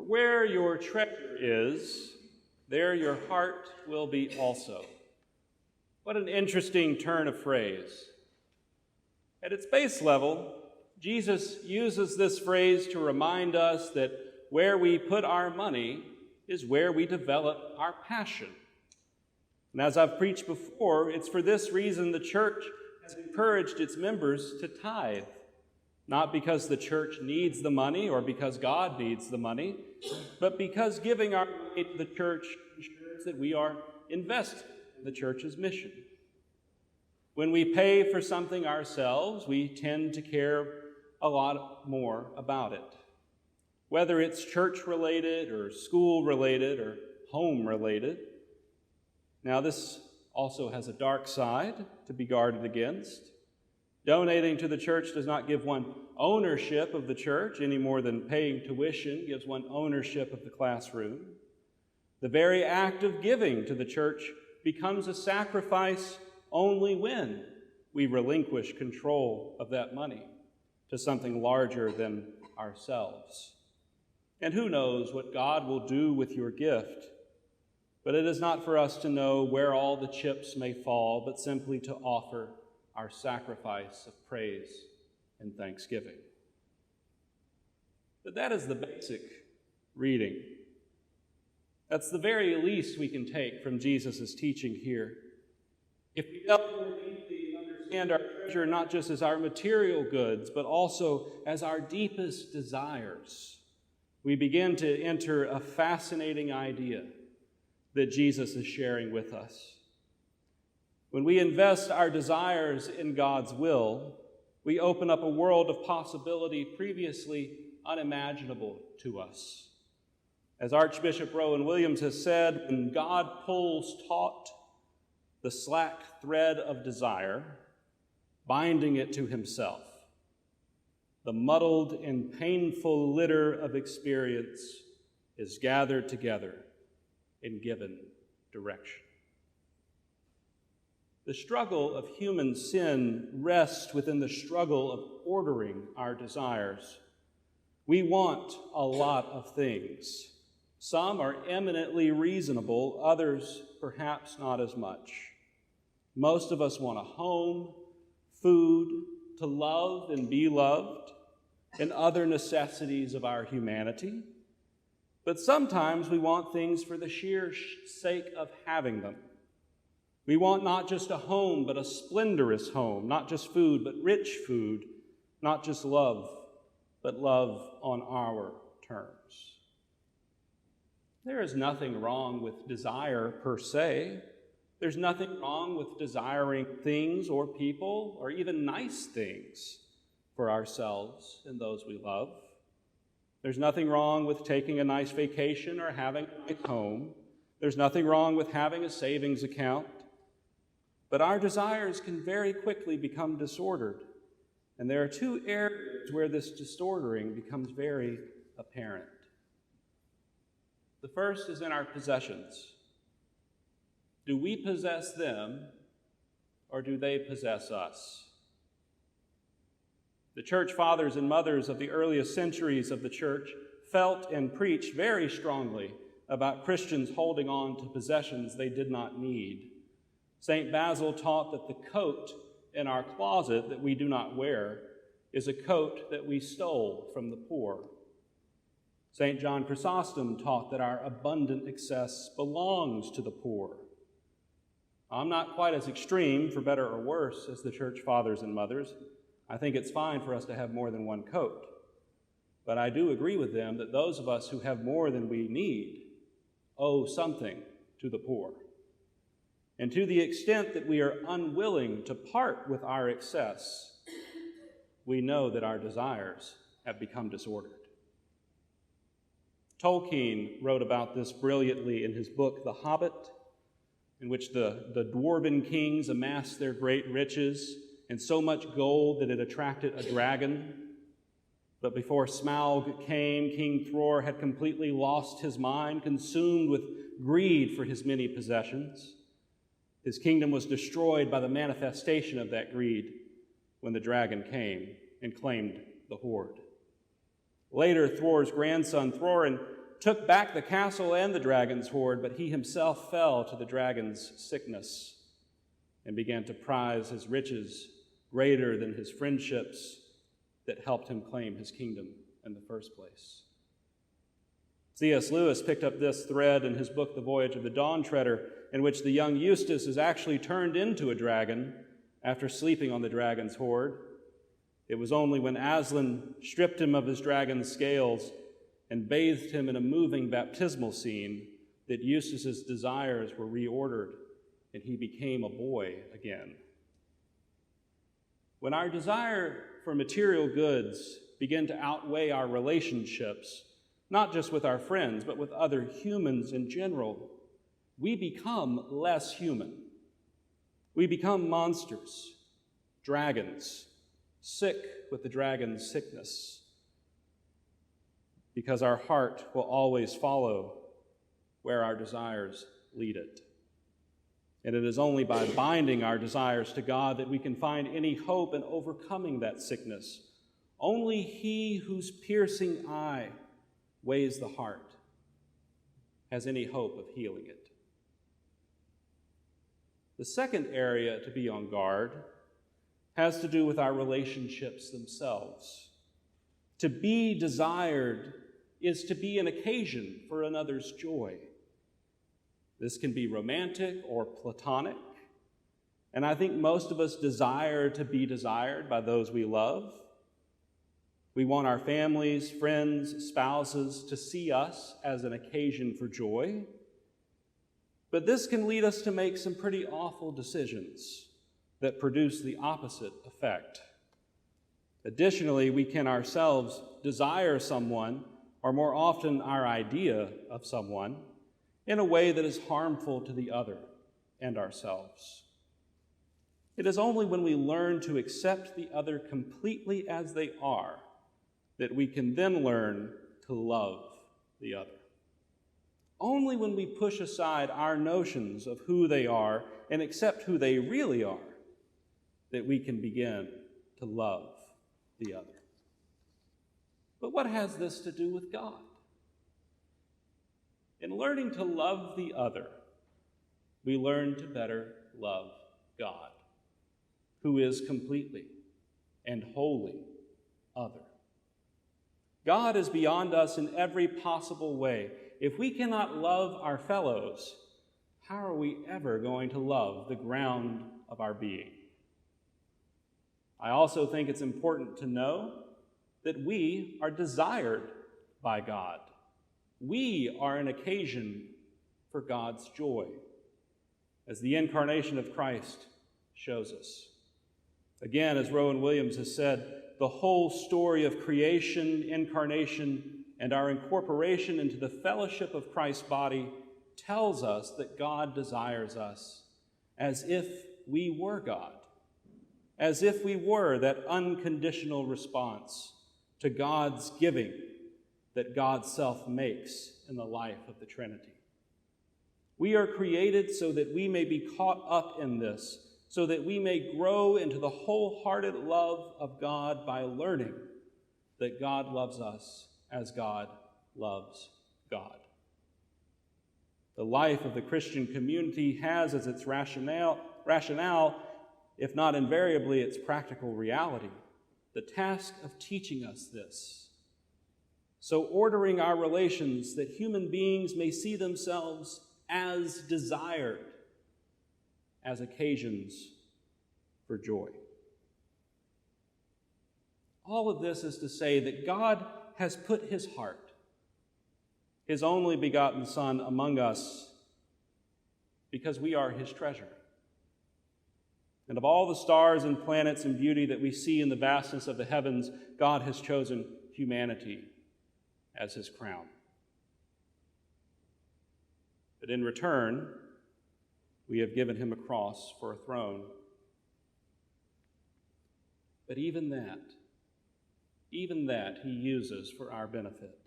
For where your treasure is, there your heart will be also. What an interesting turn of phrase. At its base level, Jesus uses this phrase to remind us that where we put our money is where we develop our passion. And as I've preached before, it's for this reason the church has encouraged its members to tithe. Not because the church needs the money or because God needs the money, but because giving our money to the church ensures that we are invested in the church's mission. When we pay for something ourselves, we tend to care a lot more about it. Whether it's church-related or school-related or home-related. Now, this also has a dark side to be guarded against. Donating to the church does not give one ownership of the church any more than paying tuition gives one ownership of the classroom. The very act of giving to the church becomes a sacrifice only when we relinquish control of that money to something larger than ourselves. And who knows what God will do with your gift, but it is not for us to know where all the chips may fall, but simply to offer our sacrifice of praise and thanksgiving. But that is the basic reading. That's the very least we can take from Jesus' teaching here. If we delve more deeply and understand our treasure not just as our material goods, but also as our deepest desires, we begin to enter a fascinating idea that Jesus is sharing with us. When we invest our desires in God's will, we open up a world of possibility previously unimaginable to us. As Archbishop Rowan Williams has said, when God pulls taut the slack thread of desire, binding it to himself, the muddled and painful litter of experience is gathered together and given direction. The struggle of human sin rests within the struggle of ordering our desires. We want a lot of things. Some are eminently reasonable, others perhaps not as much. Most of us want a home, food, to love and be loved, and other necessities of our humanity. But sometimes we want things for the sheer sake of having them. We want not just a home, but a splendorous home, not just food, but rich food, not just love, but love on our terms. There is nothing wrong with desire per se. There's nothing wrong with desiring things or people or even nice things for ourselves and those we love. There's nothing wrong with taking a nice vacation or having a nice home. There's nothing wrong with having a savings account. But our desires can very quickly become disordered. And there are two areas where this disordering becomes very apparent. The first is in our possessions. Do we possess them, or do they possess us? The church fathers and mothers of the earliest centuries of the church felt and preached very strongly about Christians holding on to possessions they did not need. St. Basil taught that the coat in our closet that we do not wear is a coat that we stole from the poor. St. John Chrysostom taught that our abundant excess belongs to the poor. I'm not quite as extreme, for better or worse, as the church fathers and mothers. I think it's fine for us to have more than one coat. But I do agree with them that those of us who have more than we need owe something to the poor. And to the extent that we are unwilling to part with our excess, we know that our desires have become disordered. Tolkien wrote about this brilliantly in his book, The Hobbit, in which the dwarven kings amassed their great riches and so much gold that it attracted a dragon. But before Smaug came, King Thror had completely lost his mind, consumed with greed for his many possessions. His kingdom was destroyed by the manifestation of that greed when the dragon came and claimed the hoard. Later, Thror's grandson Thorin took back the castle and the dragon's hoard, but he himself fell to the dragon's sickness and began to prize his riches greater than his friendships that helped him claim his kingdom in the first place. C.S. Lewis picked up this thread in his book, The Voyage of the Dawn Treader, in which the young Eustace is actually turned into a dragon after sleeping on the dragon's hoard. It was only when Aslan stripped him of his dragon's scales and bathed him in a moving baptismal scene that Eustace's desires were reordered and he became a boy again. When our desire for material goods begin to outweigh our relationships, not just with our friends, but with other humans in general, we become less human. We become monsters, dragons, sick with the dragon's sickness, because our heart will always follow where our desires lead it. And it is only by binding our desires to God that we can find any hope in overcoming that sickness. Only he whose piercing eye weighs the heart has any hope of healing it. The second area to be on guard has to do with our relationships themselves. To be desired is to be an occasion for another's joy. This can be romantic or platonic, and I think most of us desire to be desired by those we love. We want our families, friends, spouses to see us as an occasion for joy. But this can lead us to make some pretty awful decisions that produce the opposite effect. Additionally, we can ourselves desire someone, or more often our idea of someone, in a way that is harmful to the other and ourselves. It is only when we learn to accept the other completely as they are that we can then learn to love the other. Only when we push aside our notions of who they are and accept who they really are that we can begin to love the other. But what has this to do with God? In learning to love the other, we learn to better love God, who is completely and wholly other. God is beyond us in every possible way. If we cannot love our fellows, how are we ever going to love the ground of our being? I also think it's important to know that we are desired by God. We are an occasion for God's joy, as the incarnation of Christ shows us. Again, as Rowan Williams has said, the whole story of creation, incarnation, and our incorporation into the fellowship of Christ's body tells us that God desires us as if we were God, as if we were that unconditional response to God's giving that God's self makes in the life of the Trinity. We are created so that we may be caught up in this, so that we may grow into the wholehearted love of God by learning that God loves us as God loves God. The life of the Christian community has as its rationale, if not invariably its practical reality, the task of teaching us this. So ordering our relations that human beings may see themselves as desired, as occasions for joy. All of this is to say that God has put his heart, his only begotten Son, among us because we are his treasure. And of all the stars and planets and beauty that we see in the vastness of the heavens, God has chosen humanity as his crown. But in return, we have given him a cross for a throne. But even that he uses for our benefit.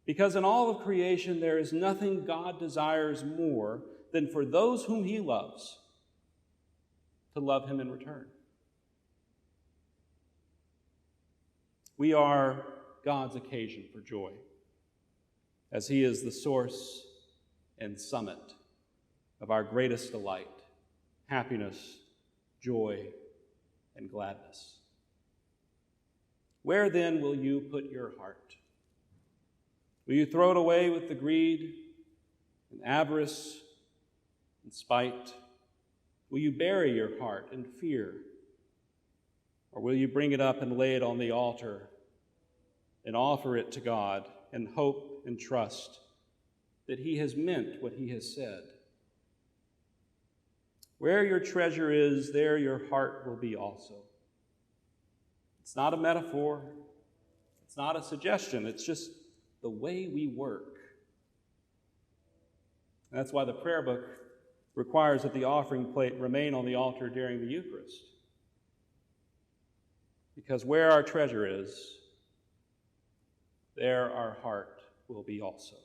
Because in all of creation, there is nothing God desires more than for those whom he loves to love him in return. We are God's occasion for joy. as he is the source and summit of our greatest delight, happiness, joy, and gladness. Where then will you put your heart? Will you throw it away with the greed and avarice and spite? Will you bury your heart in fear? Or will you bring it up and lay it on the altar and offer it to God and hope and trust that he has meant what he has said? Where your treasure is, there your heart will be also. It's not a metaphor. It's not a suggestion. It's just the way we work. And that's why the prayer book requires that the offering plate remain on the altar during the Eucharist. Because where our treasure is, there our heart will be also.